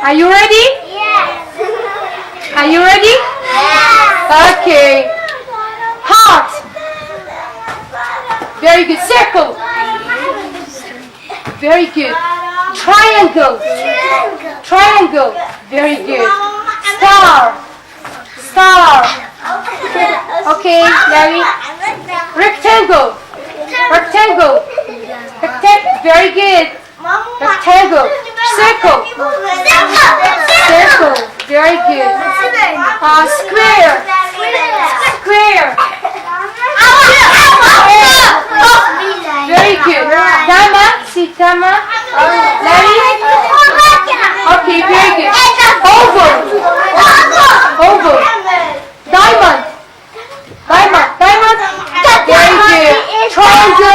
Are you ready? Yes. Are you ready? Yes. Okay. Heart. Very good. Circle. Very good. Triangle. Triangle. Very good. Star. Star. Okay, Larry. Rectangle. Rectangle. Rectangle. Very good. Rectangle. Circle. Circle. Very good. Square. Square. Very good. Diamond. See diamond. Larry. Okay, very good. Oval. Oval. Diamond. Diamond. Diamond. Very good. Triangle.